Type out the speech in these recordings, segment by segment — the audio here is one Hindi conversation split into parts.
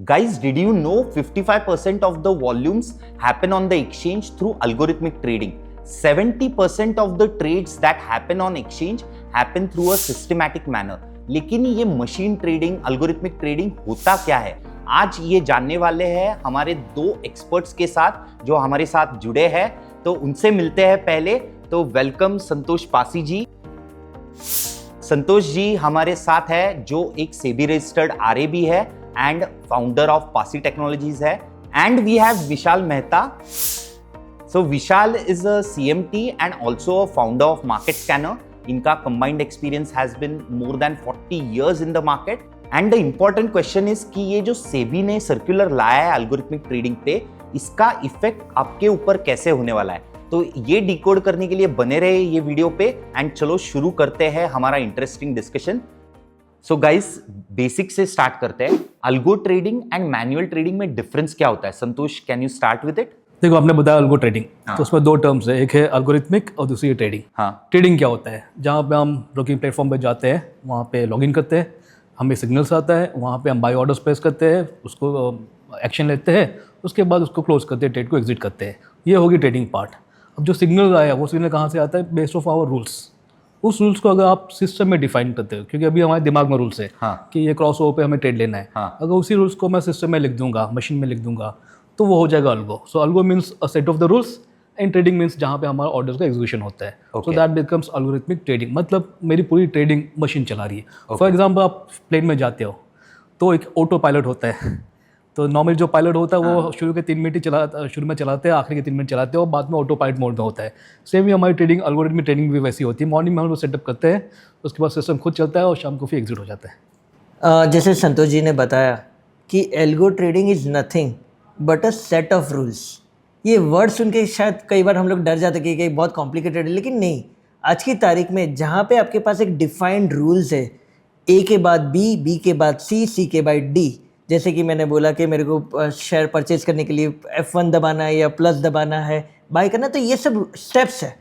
Guys, did you know 55% of the volumes happen on the exchange through algorithmic trading? 70% of the trades that happen on exchange happen through a systematic manner. लेकिन ये मशीन ट्रेडिंग, अल्गोरिथमिक ट्रेडिंग होता क्या है? आज ये जानने वाले हैं हमारे दो एक्सपर्ट्स के साथ जो हमारे साथ जुड़े हैं, तो उनसे मिलते हैं पहले। तो वेलकम संतोष पासी जी। संतोष जी हमारे साथ है जो एक सेबी रजिस्टर्ड आरए भी है and founder of Pasi Technologies है, and we have Vishal Mehta. So Vishal is a CMT and also a founder of Market Scanner. इनका combined experience has been more than 40 years in the market. And the important question is कि ये जो सेबी ने सर्कुलर लाया है algorithmic trading पे, इसका इफेक्ट आपके ऊपर कैसे होने वाला है? तो ये डिकोड करने के लिए बने रहे ये वीडियो पे, एंड चलो शुरू करते हैं हमारा interesting discussion. So guys, basic से स्टार्ट करते हैं। Algo trading and manual trading में डिफरेंस क्या होता है? Santosh, can you start with it? देखो, आपने बताया अल्गो ट्रेडिंग, हाँ। तो उसमें दो टर्म्स है, एक है अल्गोरिथमिक और दूसरी है ट्रेडिंग। हाँ। ट्रेडिंग क्या होता है? जहाँ पे हम ब्रोकिंग प्लेटफॉर्म पे जाते हैं, वहाँ पे लॉगिन करते हैं, हमें सिग्नल्स आता है, वहाँ पे हम बाय ऑर्डर्स प्लेस करते हैं, उसको एक्शन लेते हैं, उसके बाद उसको क्लोज करते हैं, ट्रेड को एग्जिट करते हैं। ये होगी ट्रेडिंग पार्ट। अब जो सिग्नल आया वो सिग्नल कहाँ से आता है? Based of our rules. उस रूल्स को अगर आप सिस्टम में डिफाइन करते हो, क्योंकि अभी हमारे दिमाग में रूल्स है कि ये क्रॉस ओवर पे हमें ट्रेड लेना है। अगर उसी रूल्स को मैं सिस्टम में लिख दूंगा, मशीन में लिख दूंगा, तो वो हो जाएगा algo. So algo means a set of the rules, and trading means जहाँ पे हमारा ऑर्डर्स का एग्जीक्यूशन होता है। So that becomes algorithmic trading. मतलब मेरी पूरी ट्रेडिंग मशीन चला रही है। फॉर एग्जाम्पल, आप प्लेन में जाते हो तो एक ऑटो पायलट होता है। तो नॉर्मल जो पायलट होता है वो शुरू के 3 मिनट शुरू में चलाते हैं, आखिरी के 3 मिनट चलाते हैं, और बाद में ऑटो पायलट मोड में होता है। सेम ही हमारी ट्रेडिंग, अल्गोरिथमिक ट्रेडिंग भी वैसी होती है। मॉर्निंग में हम लोग सेटअप करते हैं, उसके बाद सिस्टम खुद चलता है और शाम को फिर एग्जिट हो जाता है। जैसे संतोष जी ने बताया कि algo trading is nothing but a set of rules. ये वर्ड सुन के शायद कई बार हम लोग डर जाते कि बहुत कॉम्प्लिकेटेड है, लेकिन नहीं। आज की तारीख में जहाँ पे आपके पास एक डिफाइंड रूल्स है, ए के बाद बी, बी के बाद सी, सी के बाद डी। जैसे कि मैंने बोला कि मेरे को शेयर परचेज करने के लिए F1 दबाना है या प्लस दबाना है, बाय करना, तो ये सब स्टेप्स है।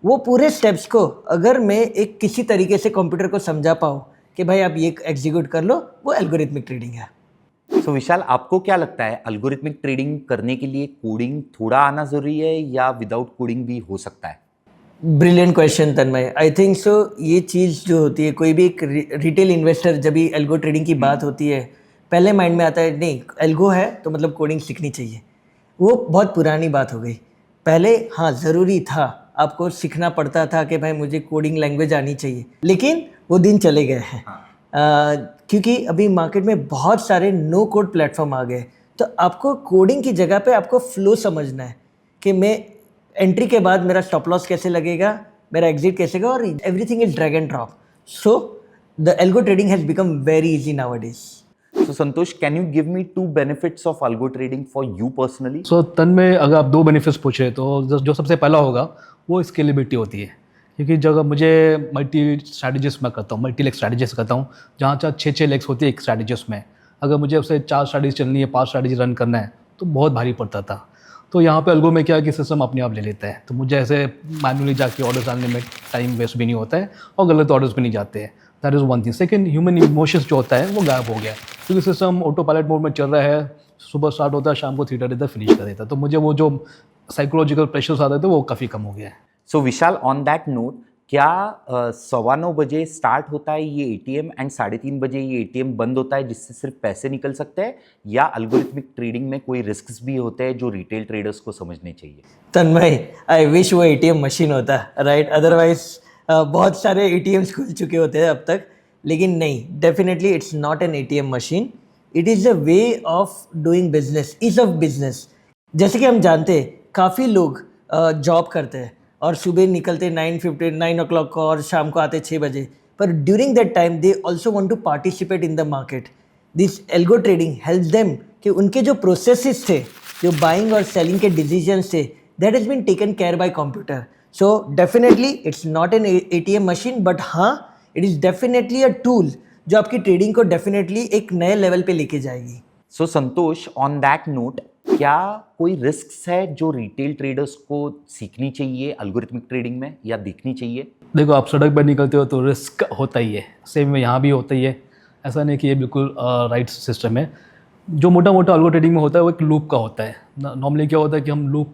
वो पूरे स्टेप्स को अगर मैं एक किसी तरीके से कंप्यूटर को समझा पाऊँ कि भाई आप ये एग्जीक्यूट कर लो, वो एल्गोरिथमिक ट्रेडिंग है। सो विशाल, आपको क्या लगता है अल्गोरिथमिक ट्रेडिंग करने के लिए कोडिंग थोड़ा आना जरूरी है या विदाउट कोडिंग भी हो सकता है? Brilliant question Tanmay. I think so. ये चीज़ जो होती है, कोई भी एक रिटेल इन्वेस्टर जब भी एल्गो ट्रेडिंग की बात होती है, पहले माइंड में आता है नहीं एल्गो है तो मतलब कोडिंग सीखनी चाहिए। वो बहुत पुरानी बात हो गई। पहले हाँ ज़रूरी था, आपको सीखना पड़ता था कि भाई मुझे कोडिंग लैंग्वेज आनी चाहिए, लेकिन वो दिन चले गए हैं। क्योंकि अभी मार्केट में बहुत सारे नो कोड प्लेटफॉर्म आ गए, तो आपको कोडिंग की जगह पे आपको फ्लो समझना है कि मैं एंट्री के बाद मेरा स्टॉप लॉस कैसे लगेगा, मेरा एग्जिट कैसे होगा, और everything is drag and drop. So the algo trading has become very easy nowadays. So Santosh, can you give me 2 benefits of algo trading for you personally? सो तन्मय, अगर आप 2 बेनिफिट्स पूछे तो जो सबसे पहला होगा वो स्केलेबिलिटी होती है। क्योंकि जब मुझे मल्टी स्ट्रैटेजीज में करता हूँ, मल्टी लेग स्ट्रैटेजीज करता हूँ, जहाँ 6 लेग्स होती है एक स्ट्रैटेजीज में, अगर मुझे उससे 4 स्ट्रैटेजी चलनी है, 5 स्ट्रैटेजी रन करना है, तो बहुत भारी पड़ता था। तो यहाँ पे अल्गो में क्या है कि सिस्टम अपने आप ले लेता है, तो मुझे ऐसे मैन्युअली जाके ऑर्डर्स डालने में टाइम वेस्ट भी नहीं होता है और गलत ऑर्डर्स भी नहीं जाते हैं। That is one thing. Second, human emotions जो होता है वो गायब हो गया, क्योंकि सिस्टम ऑटो पायलट मोड में चल रहा है। सुबह स्टार्ट होता है, शाम को 3:30 तक फिनिश कर देता है, तो मुझे वो जो साइकोलॉजिकल प्रेशर्स आते थे वो काफ़ी कम हो गया है। सो विशाल, ऑन दैट नोट, क्या 9:15 बजे स्टार्ट होता है ये एटीएम एंड 3:30 बजे ये एटीएम बंद होता है जिससे सिर्फ पैसे निकल सकते हैं, या अल्गोरिथमिक ट्रेडिंग में कोई रिस्क्स भी होते हैं जो रिटेल ट्रेडर्स को समझने चाहिए? तन्मय, आई विश वो एटीएम मशीन होता, राइट? अदरवाइज बहुत सारे एटीएम्स खुल चुके होते हैं अब तक, लेकिन नहीं, definitely it's not an ATM machine. It is a way of doing business, ease of business. जैसे कि हम जानते हैं काफ़ी लोग जॉब करते हैं और सुबह निकलते 9 o'clock को और शाम को आते 6 बजे, पर during that time they also want to participate in the market. This algo trading help them कि उनके जो प्रोसेसेस थे, जो बाइंग और सेलिंग के डिसीजंस थे, that has been taken care by computer. So definitely it's not an ATM machine, but हाँ, it is definitely a tool जो आपकी ट्रेडिंग को डेफिनेटली एक नए लेवल पे लेके जाएगी। सो संतोष, ऑन दैट नोट, क्या कोई रिस्क्स है जो रिटेल ट्रेडर्स को सीखनी चाहिए अल्गोरिथमिक ट्रेडिंग में या देखनी चाहिए? देखो, आप सड़क पर निकलते हो तो रिस्क होता ही है, सेम में यहाँ भी होता ही है। ऐसा नहीं कि ये बिल्कुल राइट सिस्टम है। जो मोटा मोटा अल्गो ट्रेडिंग में होता है वो एक लूप का होता है। नॉर्मली क्या होता है कि हम लूप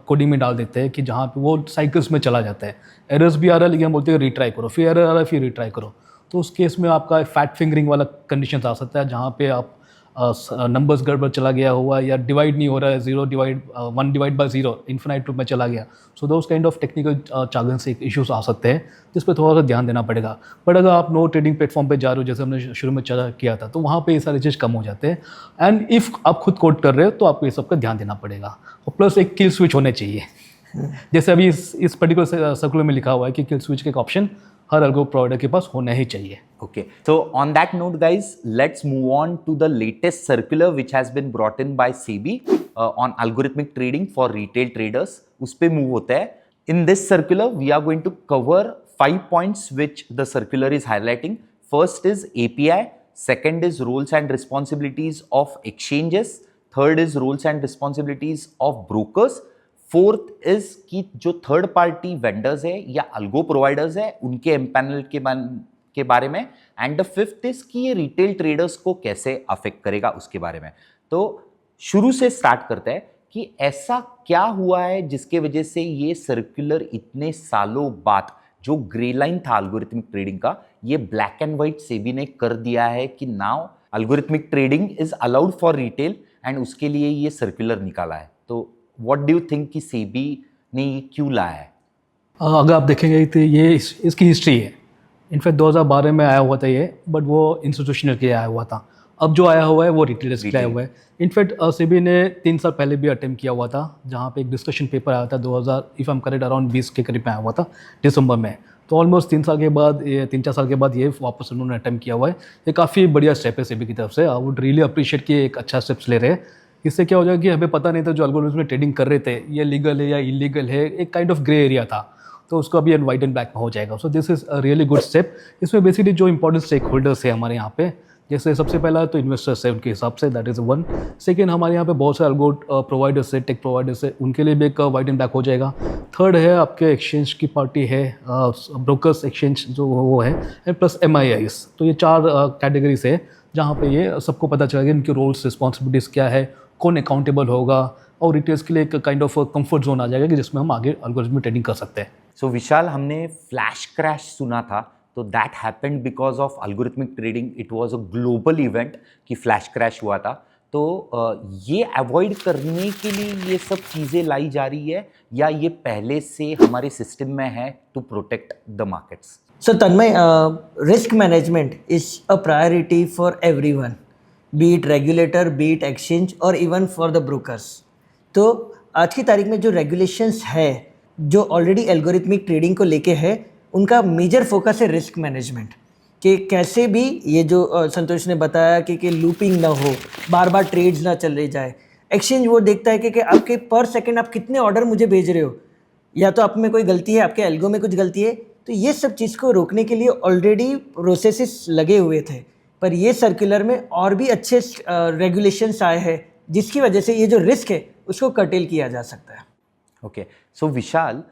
कोडिंग में डाल देते हैं कि जहाँ पे वो साइकिल्स में चला जाता है, एरर्स भी आ रहा है लेकिन हम बोलते हैं रीट्राई करो, फिर एरर आ रहा है फिर रीट्राई करो। तो उस केस में आपका फैट फिंगरिंग वाला कंडीशन आ सकता है, जहाँ पे आप नंबर्स गड़बड़ चला गया हुआ या डिवाइड नहीं हो रहा है, 1 डिवाइड बाय 0 इन्फिनाइट लूप में चला गया। सो दोस काइंड ऑफ टेक्निकल चार्गन से इश्यूज आ सकते हैं जिस पर थोड़ा सा ध्यान देना पड़ेगा। बट अगर आप नो ट्रेडिंग प्लेटफॉर्म पे जा रहे हो, जैसे हमने शुरू में चर्चा किया था, तो वहाँ पे ये सारी चीज़ कम हो जाते हैं। एंड इफ़ आप खुद कोड कर रहे हो तो आपको ये सब का ध्यान देना पड़ेगा। और प्लस एक किल स्विच होने चाहिए, जैसे अभी इस पर्टिकुलर सर्कुलर में लिखा हुआ है कि किल स्विच का एक ऑप्शन हर अल्गो प्रोवाइडर के पास होना ही चाहिए। Okay, so on that note, guys, let's move on to the latest circular which has been brought in by SEBI on algorithmic trading for retail traders. उस पे move होता है. In this circular, we are going to cover 5 points which the circular is highlighting. First is API, second is roles and responsibilities of exchanges, third is roles and responsibilities of brokers, fourth is कि जो थर्ड पार्टी वेंडर्स है या अल्गो प्रोवाइडर्स है उनके एम्पैनल के बारे में, एंड द फिफ्थ इज कि ये रिटेल ट्रेडर्स को कैसे अफेक्ट करेगा उसके बारे में। तो शुरू से स्टार्ट करते हैं कि ऐसा क्या हुआ है जिसके वजह से ये सर्कुलर इतने सालों बाद, जो ग्रे लाइन था अल्गोरिथमिक ट्रेडिंग का, ये ब्लैक एंड व्हाइट सेबी ने कर दिया है कि now algorithmic trading is allowed for retail, and उसके लिए ये सर्कुलर निकाला है। तो व्हाट डू यू थिंक कि सेबी ने ये क्यों लाया है? अगर आप देखेंगे तो ये इसकी हिस्ट्री है। इनफैक्ट 2012 में आया हुआ था ये, बट वो इंस्टीट्यूशनल के लिए आया हुआ था। अब जो आया हुआ है वो रिटेलर्स के लिए आया हुआ है। इनफैक्ट सेबी ने 3 साल पहले भी अटेम्प्ट किया हुआ था, जहाँ पे एक डिस्कशन पेपर आया था 2000 if I am correct around 20 के करीब में आया हुआ था दिसंबर में। तो ऑलमोस्ट 3 साल के बाद, ये 3-4 साल के बाद ये वापस उन्होंने अटेम्प्ट किया हुआ है। ये काफ़ी बढ़िया स्टेप है सेबी की तरफ से। आई वुड रियली अप्रिशिएट कि एक अच्छा स्टेप्स ले रहे हैं। इससे क्या हो जाएगा कि हमें पता नहीं था जो अल्गोरिथम में ट्रेडिंग कर रहे थे ये लीगल है या इलीगल है, एक काइंड ऑफ ग्रे एरिया था, तो उसको अभी वाइट एंड ब्लैक में हो जाएगा। So this is a really good step. इसमें बेसिकली जो इंपॉर्टेंट स्टेक होल्डर्स है हमारे यहाँ पे, जैसे सबसे पहला तो इन्वेस्टर्स है उनके हिसाब से, दैट इज़ वन। सेकेंड, हमारे यहाँ पे बहुत सारे अल्गो प्रोवाइडर्स है, टेक प्रोवाइडर्स है, उनके लिए भी एक वाइट एंड ब्लैक हो जाएगा। थर्ड है आपके एक्सचेंज की पार्टी है, ब्रोकर्स एक्सचेंज जो वो है, एंड प्लस MIIs। तो ये 4 कैटेगरीज है जहाँ पे ये सबको पता चलेगा इनके रोल्स रिस्पॉन्सिबिलिटीज़ क्या है, कौन अकाउंटेबल होगा, और रिटेल्स के लिए एक काइंड ऑफ कंफर्ट जोन आ जाएगा कि जिसमें हम आगे अल्गोरिथम ट्रेडिंग कर सकते हैं। सो विशाल, हमने फ्लैश क्रैश सुना था, तो that happened because of algorithmic trading. It was a global event कि फ्लैश क्रैश हुआ था। तो ये अवॉइड करने के लिए ये सब चीज़ें लाई जा रही है या ये पहले से हमारे सिस्टम में है to protect the markets? So Tanmay, risk management is a priority for everyone, be it regulator, be it exchange or even for the brokers. तो आज की तारीख में जो रेगुलेशंस है जो ऑलरेडी एल्गोरिथमिक ट्रेडिंग को लेके है, उनका मेजर फोकस है रिस्क मैनेजमेंट, कि कैसे भी ये जो संतोष ने बताया कि लूपिंग ना हो, बार बार ट्रेड्स ना चल रही जाए। एक्सचेंज वो देखता है कि आपके पर सेकंड आप कितने ऑर्डर मुझे भेज रहे हो, या तो आप में कोई गलती है, आपके एल्गो में कुछ गलती है। तो ये सब चीज़ को रोकने के लिए ऑलरेडी प्रोसेसेस लगे हुए थे, पर ये सर्कुलर में और भी अच्छे रेगुलेशंस आए हैं जिसकी वजह से ये जो रिस्क है उसको कर्टेल किया जा सकता है। ओके, सो विशाल,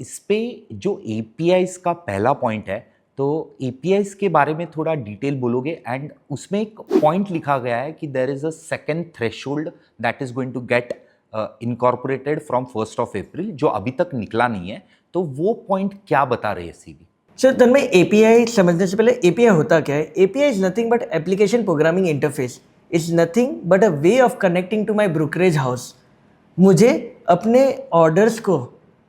इस पे जो APIs का पहला पॉइंट है, तो APIs के बारे में थोड़ा डिटेल बोलोगे? एंड उसमें एक पॉइंट लिखा गया है कि there is a second threshold that is going to get incorporated from 1st of April, जो अभी तक निकला नहीं है। तो वो पॉइंट क्या बता रहे हैं सीबी? सर तन्मय, API समझने से पहले API होता क्या है? API is nothing but application programming interface. Is nothing but a way of connecting to my brokerage house. मुझे अपने ऑर्डर्स को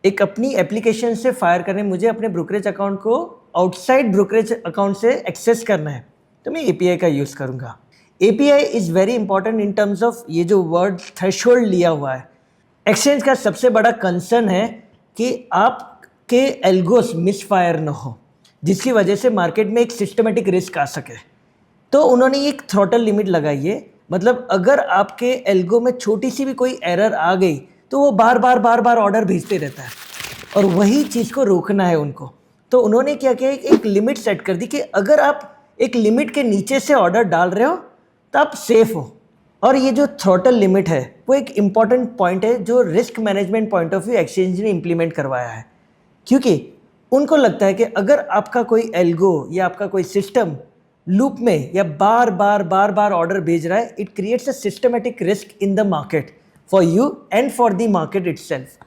एक अपनी एप्लीकेशन से फायर करने, मुझे अपने ब्रोकरेज अकाउंट को आउटसाइड ब्रोकरेज अकाउंट से एक्सेस करना है, तो मैं API का यूज़ करूँगा। API is very important in terms of ये जो वर्ड थ्रेशोल्ड लिया हुआ है। एक्सचेंज का सबसे बड़ा कंसर्न है कि आपके एल्गोस मिसफायर न हो, जिसकी वजह से मार्केट में एक सिस्टमेटिक रिस्क आ सके। तो उन्होंने एक थ्रॉटल लिमिट लगाई है, मतलब अगर आपके एल्गो में छोटी सी भी कोई एरर आ गई तो वो बार बार ऑर्डर भेजते रहता है, और वही चीज़ को रोकना है उनको। तो उन्होंने क्या किया, एक लिमिट सेट कर दी कि अगर आप एक लिमिट के नीचे से ऑर्डर डाल रहे हो तो आप सेफ हो। और ये जो थ्रॉटल लिमिट है वो एक इम्पॉर्टेंट पॉइंट है जो risk management point of view exchange ने इम्प्लीमेंट करवाया है, क्योंकि उनको लगता है कि अगर आपका कोई एल्गो या आपका कोई सिस्टम लूप में या बार बार ऑर्डर भेज रहा है, it creates a systematic risk in the market for you and for the market itself.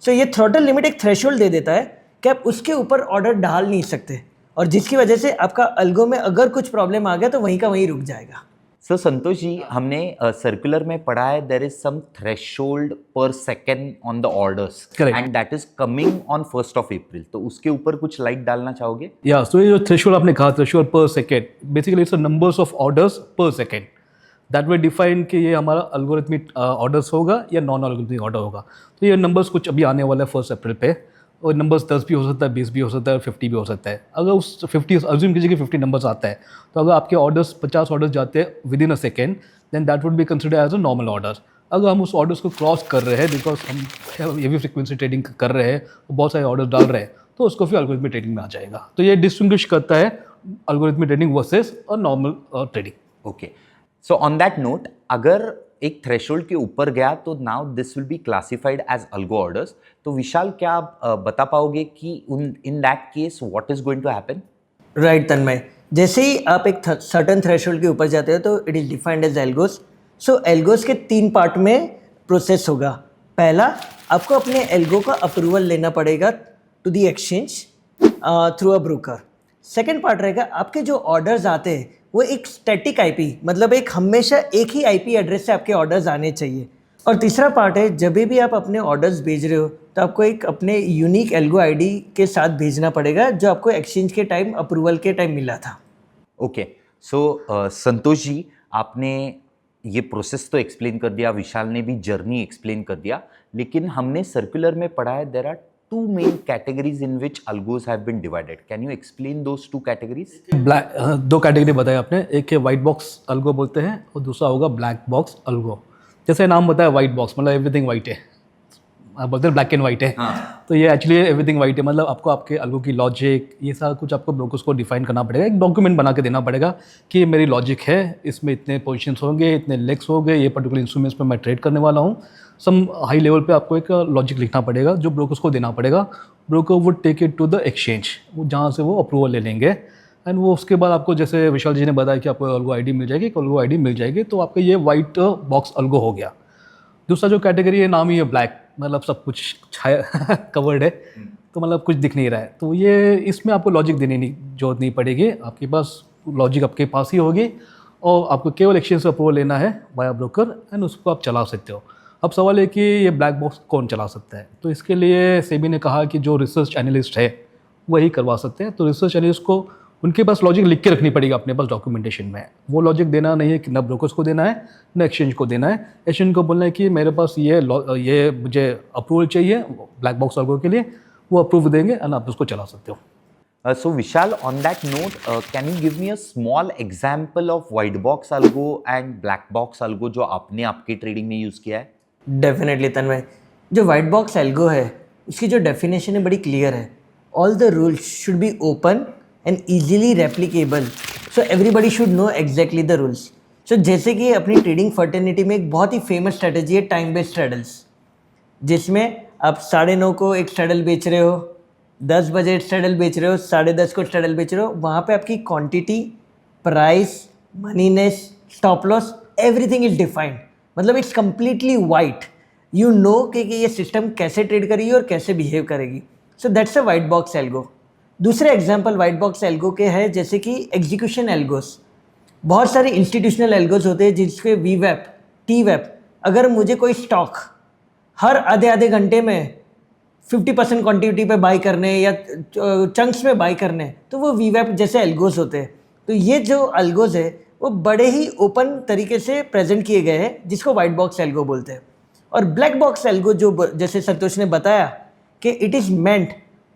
So ये थ्रॉटल लिमिट एक थ्रेशोल्ड दे देता है कि आप उसके ऊपर ऑर्डर डाल नहीं सकते, और जिसकी वजह से आपका अल्गो में अगर कुछ प्रॉब्लम आ गया तो वहीं का वहीं रुक जाएगा। सो संतोष जी, हमने सर्कुलर में पढ़ा है देयर इज सम थ्रेशोल्ड पर second on the orders Correct. And that is coming on 1st of April। तो उसके ऊपर कुछ लाइट डालना चाहोगे? या सो ये जो थ्रेशोल्ड आपने कहा, थ्रेशोल्ड पर second, basically it's numbers of orders पर सेकेंड। दैट वे डिफाइन कि ये हमारा अल्गोरिथमिक ऑर्डर्स होगा या नॉन अल्गोरिथमिक ऑर्डर होगा। तो ये नंबर्स कुछ अभी आने वाला है 1 अप्रैल पे, और नंबर्स 10 भी हो सकता है, 20 भी हो सकता है, 50 भी हो सकता है। अगर उस 50 अज्यूम कीजिए कि 50 नंबर्स आता है, तो अगर आपके ऑर्डर्स 50 ऑर्डर्स जाते हैं within a second, then that would be consider as a normal order. अगर हम उस ऑर्डर्स को क्रॉस कर रहे हैं, बिकॉज हम हेवी फ्रिक्वेंसी ट्रेडिंग कर रहे हैं, बहुत सारे ऑर्डर डाल रहे हैं, तो उसको फिर एल्गोरिथमिक ट्रेडिंग में आ जाएगा। तो ये डिस्टिंग्विश करता है algorithmic trading versus a normal trading. Okay, so on that note, अगर एक थ्रेशोल्ड के ऊपर गया तो now this will be classified as algo orders. तो विशाल, क्या आप बता पाओगे कि in that case what is going to happen? Right Tanmay, जैसे ही आप एक सर्टन थ्रेशोल्ड के ऊपर जाते हो तो it is defined as algos. So algos के 3 पार्ट में प्रोसेस होगा। पहला, आपको अपने एल्गो का अप्रूवल लेना पड़ेगा to the exchange through a broker. Second part रहेगा, आपके जो ऑर्डर्स आते हैं वो एक स्टैटिक आईपी, मतलब एक हमेशा एक ही आईपी एड्रेस से आपके ऑर्डर्स आने चाहिए। और तीसरा पार्ट है, जब भी आप अपने ऑर्डर्स भेज रहे हो तो आपको एक अपने यूनिक एल्गो आईडी के साथ भेजना पड़ेगा, जो आपको एक्सचेंज के टाइम, अप्रूवल के टाइम मिला था। ओके, सो संतोष जी, आपने ये प्रोसेस तो एक्सप्लेन कर दिया, विशाल ने भी जर्नी एक्सप्लेन कर दिया, लेकिन हमने सर्कुलर में पढ़ा है there are 2 main categories in which algos have been divided. Can you explain those 2 categories? Black 2 category बताया आपने, एक है वाइट बॉक्स अल्गो बोलते हैं, और दूसरा होगा ब्लैक बॉक्स अल्गो। जैसे नाम बताया वाइट बॉक्स, मतलब एवरीथिंग वाइट है, आप बोलते हैं ब्लैक एंड वाइट है। तो ये एक्चुअली एवरीथिंग वाइट है, मतलब आपको आपके अल्गो की लॉजिक, ये सारा कुछ आपको ब्रोकर्स को डिफाइन करना पड़ेगा, एक डॉक्यूमेंट बना के देना पड़ेगा कि ये मेरी लॉजिक है, इसमें इतने पोजीशंस होंगे, इतने लेग्स होंगे, ये पर्टिकुलर इंस्ट्रूमेंट्स पर मैं ट्रेड करने वाला हूँ। सम हाई लेवल पे आपको एक लॉजिक लिखना पड़ेगा जो ब्रोकर्स को देना पड़ेगा। Broker would take it to the exchange, जहाँ से वो अप्रूवल ले लेंगे, एंड वो उसके बाद आपको, जैसे विशाल जी ने बताया कि आपको अल्गो आईडी मिल जाएगी, अल्गो आईडी मिल जाएगी, तो आपका ये वाइट बॉक्स अल्गो हो गया। दूसरा जो कैटेगरी है, नाम ही है ब्लैक, मतलब सब कुछ छाया कवर्ड है, तो मतलब कुछ दिख नहीं रहा है, तो ये इसमें आपको लॉजिक देने की जरूरत नहीं पड़ेगी, आपके पास लॉजिक आपके पास ही होगी, और आपको केवल एक्सचेंज से अप्रूवल लेना है वाया ब्रोकर, एंड उसको आप चला सकते हो। अब सवाल है कि ये ब्लैक बॉक्स कौन चला सकता है, तो इसके लिए सेबी ने कहा कि जो रिसर्च एनालिस्ट है वही करवा सकते हैं। तो रिसर्च एनालिस्ट को उनके पास लॉजिक लिख के रखनी पड़ेगी अपने पास डॉक्यूमेंटेशन में। वो लॉजिक देना नहीं है कि ना ब्रोकर्स को देना है ना एक्सचेंज को देना है। एक्सचेंज को बोलना है कि मेरे पास ये मुझे अप्रूवल चाहिए ब्लैक बॉक्स अल्गो के लिए, वो अप्रूव देंगे एंड आप उसको चला सकते हो। So Vishal, on that note, can you give me a small example of white box algo and black box algo जो आपने आपके ट्रेडिंग में यूज़ किया है? डेफिनेटली तन्मय, जो वाइट बॉक्स एल्गो है उसकी जो डेफिनेशन है बड़ी क्लियर है। All the rules should be open and easily replicable, so everybody should know exactly the rules. So जैसे कि अपनी ट्रेडिंग फर्टर्निटी में एक बहुत ही फेमस स्ट्रेटजी है टाइम बेस्ड स्ट्रेडल्स, जिसमें आप 9:30 को एक स्ट्रेडल बेच रहे हो, 10 बजे स्ट्रेडल बेच रहे हो, 10:30 को स्ट्रेडल बेच रहे हो, वहाँ पे आपकी quantity, price, moneyness, stop loss, everything is defined, मतलब it's completely white. You know कि ये सिस्टम कैसे ट्रेड करेगी और कैसे बिहेव करेगी। So that's a white box algo. दूसरे एग्जांपल वाइट बॉक्स एल्गो के हैं, जैसे कि एग्जीक्यूशन एल्गोस। बहुत सारे इंस्टीट्यूशनल एल्गोस होते हैं जिसके वीवैप, टीवैप, अगर मुझे कोई स्टॉक हर आधे घंटे में 50% क्वांटिटी पे बाई करने या चंक्स में बाई करने, तो वो वीवैप जैसे एल्गोस होते हैं। तो ये जो एल्गोस है वो बड़े ही ओपन तरीके से प्रेजेंट किए गए हैं, जिसको वाइट बॉक्स एल्गो बोलते हैं। और ब्लैक बॉक्स एल्गो जो जैसे संतोष ने बताया कि it is meant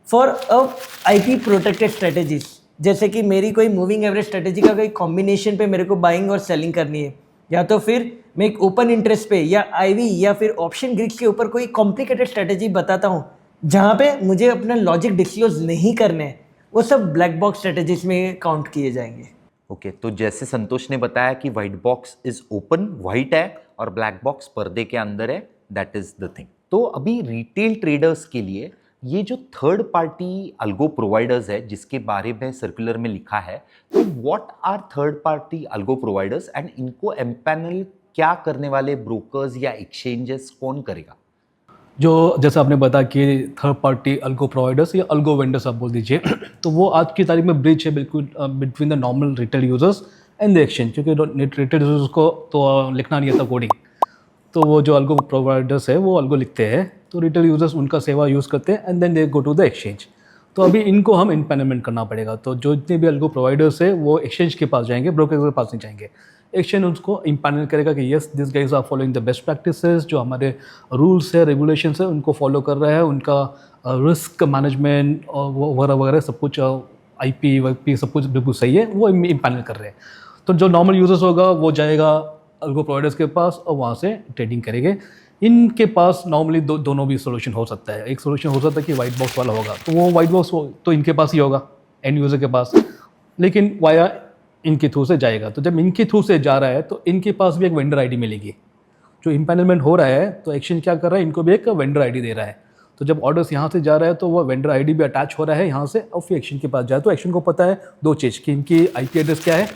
for a IP protected strategies, जैसे कि मेरी कोई मूविंग एवरेज स्ट्रेटेजी का कोई कॉम्बिनेशन पे मेरे को बाइंग और सेलिंग करनी है, या तो फिर मैं एक ओपन इंटरेस्ट पे या आईवी या फिर ऑप्शन ग्रिड्स के ऊपर कोई कॉम्प्लिकेटेड स्ट्रेटेजी बताता हूँ जहाँ पे मुझे अपना लॉजिक डिस्क्लोज नहीं करने, वो सब ब्लैक बॉक्स स्ट्रेटेजीज में काउंट किए जाएंगे। ओके, तो जैसे संतोष ने बताया कि white box is open, white है, और ब्लैक बॉक्स पर्दे के अंदर है, दैट इज द थिंग। तो अभी रिटेल ट्रेडर्स के लिए ये जो थर्ड पार्टी अल्गो प्रोवाइडर्स है जिसके बारे में सर्कुलर में लिखा है, तो what are third party algo providers and इनको एम्पैनल क्या करने वाले ब्रोकर्स या एक्सचेंजेस कौन करेगा? जो जैसा आपने बताया कि थर्ड पार्टी अल्गो प्रोवाइडर्स या अल्गो वेंडर्स आप बोल दीजिए, तो वो आज की तारीख में ब्रिज है बिल्कुल between the normal retail users and the exchange, क्योंकि रिटेल यूजर्स को तो लिखना नहीं आता कोडिंग, तो वो जो अल्गो प्रोवाइडर्स है वो अल्गो लिखते हैं, तो रिटेल यूजर्स उनका सेवा यूज़ करते हैं and then they go to the exchange. तो अभी इनको हम इम्पैनलमेंट करना पड़ेगा, तो जो जितने भी अल्गो प्रोवाइडर्स है वो एक्सचेंज के पास जाएंगे, ब्रोकर के पास नहीं जाएंगे। एक्सचेंज उसको इम्पैनल करेगा कि yes this guys are following the best practices, जो हमारे रूल्स है रेगुलेशंस है उनको फॉलो कर रहा है, उनका रिस्क मैनेजमेंट और वगैरह वगैरह सब कुछ IP वाईपी सब कुछ बिल्कुल सही है, वो इम्पैनल कर रहे हैं। तो जो नॉर्मल यूजर्स होगा वो जाएगा अल्गो प्रोवाइडर्स के पास और वहाँ से ट्रेडिंग करेंगे। इनके पास नॉर्मली दोनों भी सोल्यूशन हो सकता है। एक सोल्यूशन हो सकता है कि वाइट बॉक्स वाला होगा, तो वो वाइट बॉक्स तो इनके पास ही होगा, एंड यूज़र के पास, लेकिन वाया इनके थ्रू से जाएगा। तो जब इनके थ्रू से जा रहा है तो इनके पास भी एक वेंडर आईडी मिलेगी। जो इम्पैनलमेंट हो रहा है तो एक्सचेंज क्या कर रहा है, इनको भी एक वेंडर आईडी दे रहा है। तो जब ऑर्डर्स यहाँ से जा रहा है तो वो वेंडर आईडी भी अटैच हो रहा है यहाँ से, और फिर एक्सचेंज के पास जाए तो एक्सचेंज को पता है दो चीज़ कि इनकी IP एड्रेस क्या है,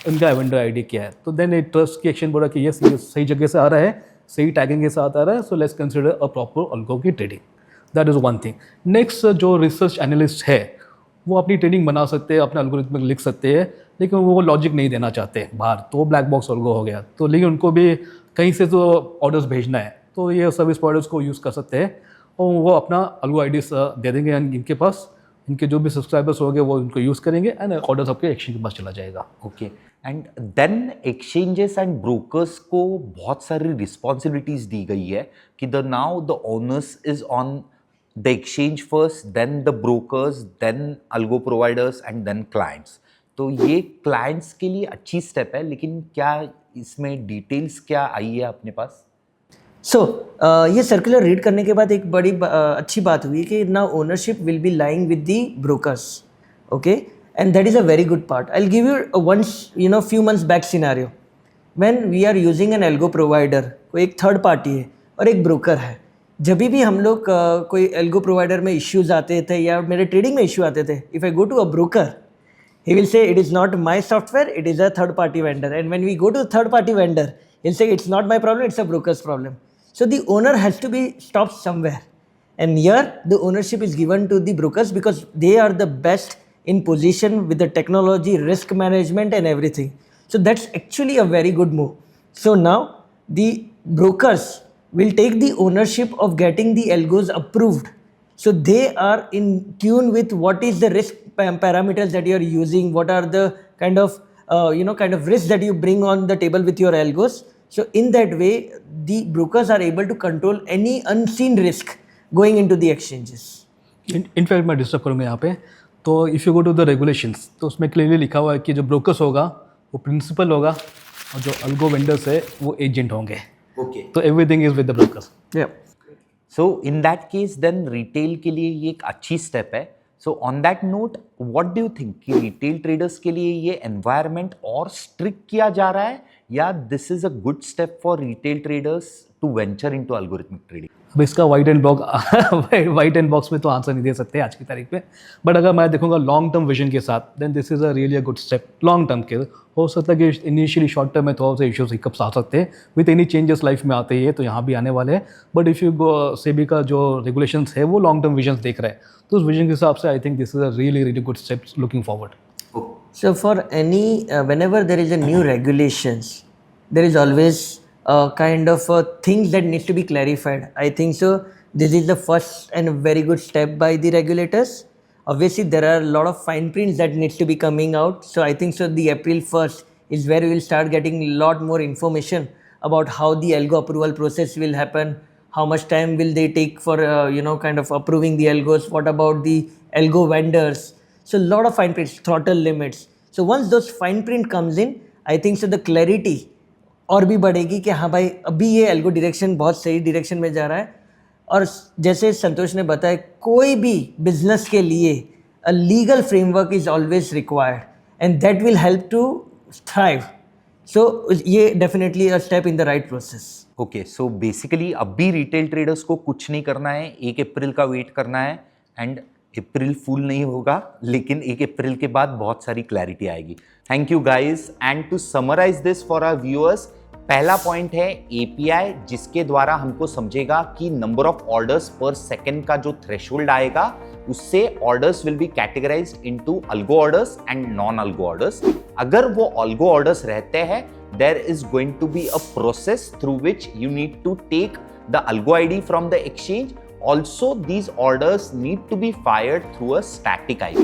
इनका वेंडर आईडी क्या है। तो देन एक ट्रस्ट की एक्सचेंज बोला कि ये सही जगह से आ रहा है, सही टैगिंग के साथ आ रहा है, so let's consider a proper algo की trading. That is one thing. Next, जो रिसर्च एनालिस्ट है वो अपनी ट्रेडिंग बना सकते हैं, अपने एल्गोरिथम में लिख सकते हैं, लेकिन वो लॉजिक नहीं देना चाहते बाहर, तो ब्लैक बॉक्स अल्गो हो गया। तो लेकिन उनको भी कहीं से तो ऑर्डर्स भेजना है, तो ये सर्विस प्रोवाइडर्स को यूज़ कर सकते हैं और वो अपना अल्गो आईडी दे देंगे इनके पास, इनके जो भी सब्सक्राइबर्स होंगे वो उनको यूज़ करेंगे एंड ऑर्डर्स आपके एक्सचेंज के पास चला जाएगा। Okay, and then exchanges and brokers को बहुत सारी रिस्पॉन्सिबिलिटीज दी गई है कि the now the owners is on the exchange first, then the brokers, then algo providers and then clients. तो ये क्लाइंट्स के लिए अच्छी स्टेप है, लेकिन क्या इसमें डिटेल्स क्या आई है अपने पास? ये सर्कुलर रीड करने के बाद एक बड़ी अच्छी बात हुई कि ना ownership will be lying with the brokers, okay, and that is a very good part. I will give you once few months back scenario when we are using an algo provider, कोई एक थर्ड पार्टी है और एक ब्रोकर है। जब भी हम लोग कोई एल्गो प्रोवाइडर में इश्यूज आते थे या मेरे ट्रेडिंग में इशू आते थे, if I go to a broker, he will say it is not my software, it is a third party vendor. And when we go to third party vendor, he'll say it's not my problem, it's a broker's problem. So the owner has to be stopped somewhere, and here the ownership is given to the brokers because they are the best in position with the technology, risk management and everything. So that's actually a very good move. So now the brokers will take the ownership of getting the algos approved. So they are in tune with what is the risk parameters that you are using, what are the kind of risks that you bring on the table with your algos. So in that way, the brokers are able to control any unseen risk going into the exchanges. In fact मैं डिस्टर्ब करूँगा यहाँ पे। तो if you go to the regulations, तो उसमें क्लियरली लिखा हुआ है कि जो ब्रोकर्स होगा वो प्रिंसिपल होगा और जो अल्गो वेंडर्स है वो एजेंट होंगे। ओके, तो everything is with the brokers. So in that case then retail के लिए ये एक अच्छी स्टेप है। So on that note, what do you think कि रिटेल ट्रेडर्स के लिए ये एनवायरनमेंट और स्ट्रिक्ट किया जा रहा है, या this is a good step for retail traders to venture into algorithmic trading? अब इसका वाइट एंड बॉक्स में तो आंसर नहीं दे सकते आज की तारीख पे, बट अगर मैं देखूंगा लॉन्ग टर्म विजन के साथ, then this is a really a good step. Long term के हो सकता है कि इनिशियली शॉर्ट टर्म में थोड़ा सा इश्यूज हिकअप्स आ सकते हैं, विद एनी चेंजेस लाइफ में आते ही है, तो यहाँ भी आने वाले हैं। बट इफ़ यू गो सेबी का जो रेगुलेशंस है वो लॉन्ग टर्म विजन देख रहे हैं, तो उस विजन के हिसाब से I think this is a really good step looking forward. So for any, whenever there is a new regulations, there is always kind of things that needs to be clarified. I think so. This is the first and very good step by the regulators. Obviously, there are a lot of fine prints that needs to be coming out. So I think so. The April 1st is where we will start getting a lot more information about how the algo approval process will happen. How much time will they take for kind of approving the algos? What about the algo vendors? So a lot of fine prints, throttle limits. So once those fine print comes in, I think so the clarity और भी बढ़ेगी कि हाँ भाई अभी ये एल्गो डायरेक्शन बहुत सही डायरेक्शन में जा रहा है। और जैसे संतोष ने बताया, कोई भी बिजनेस के लिए a legal framework is always required and that will help to thrive. So ये definitely a step in the right process. Okay, so basically अब भी रिटेल ट्रेडर्स को कुछ नहीं करना है, 1 अप्रैल का वेट करना है, एंड अप्रैल फूल नहीं होगा, लेकिन 1 अप्रैल के बाद बहुत सारी क्लैरिटी आएगी। Thank you guys. And to summarize this for our viewers, पहला पॉइंट है एपीआई, जिसके द्वारा हमको समझेगा कि number of orders per second का जो थ्रेशोल्ड आएगा उससे orders will be categorized into algo orders and non algo orders. अगर वो अल्गो ऑर्डर्स रहते हैं, there is going to be a process through which you need to take the algo ID from the exchange. Also, these orders need to be fired through a static IP.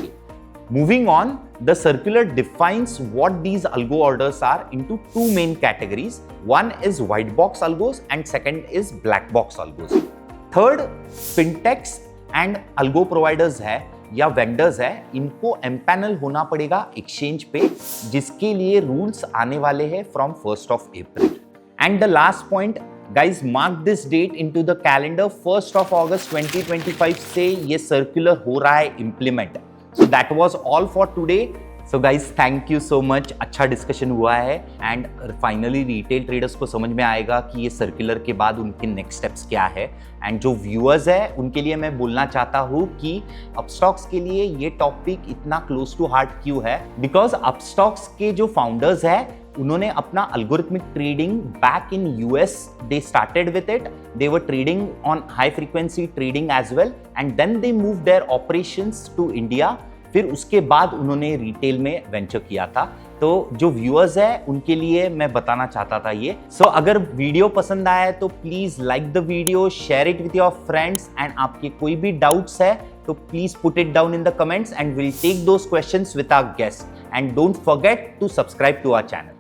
Moving on, the circular defines what these algo orders are into two main categories. One is white box algos and second is black box algos. Third, fintechs and algo providers है या वेंडर्स है, इनको एम्पैनल होना पड़ेगा एक्सचेंज पे, जिसके लिए रूल्स आने वाले हैं from 1st of April. And the last point, guys, mark this date into the calendar, 1st of August 2025 से ये सर्कुलर हो रहा है implement. So that was all for today. So guys, thank you so much. अच्छा डिस्कशन हुआ है एंड फाइनली रिटेल ट्रेडर्स को समझ में आएगा कि ये सर्कुलर के बाद उनके नेक्स्ट स्टेप्स क्या है. एंड जो व्यूअर्स है उनके लिए मैं बोलना चाहता हूँ कि अपस्टॉक्स के लिए ये टॉपिक इतना क्लोज टू हार्ट क्यों है, बिकॉज अपस्टॉक्स के जो फाउंडर्स है उन्होंने अपना algorithmic trading back in US, they started with it, they were trading on high frequency trading as well and then they move their operations to India. फिर उसके बाद उन्होंने रिटेल में वेंचर किया था. तो जो व्यूअर्स है उनके लिए मैं बताना चाहता था ये. सो अगर वीडियो पसंद आया तो please like the video, share it with your friends and आपके कोई भी डाउट्स है तो please put it down in the comments and will take those questions with our guest. And don't forget to subscribe to our channel.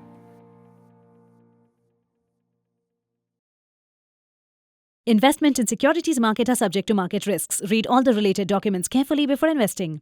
Investment in securities market are subject to market risks. Read all the related documents carefully before investing.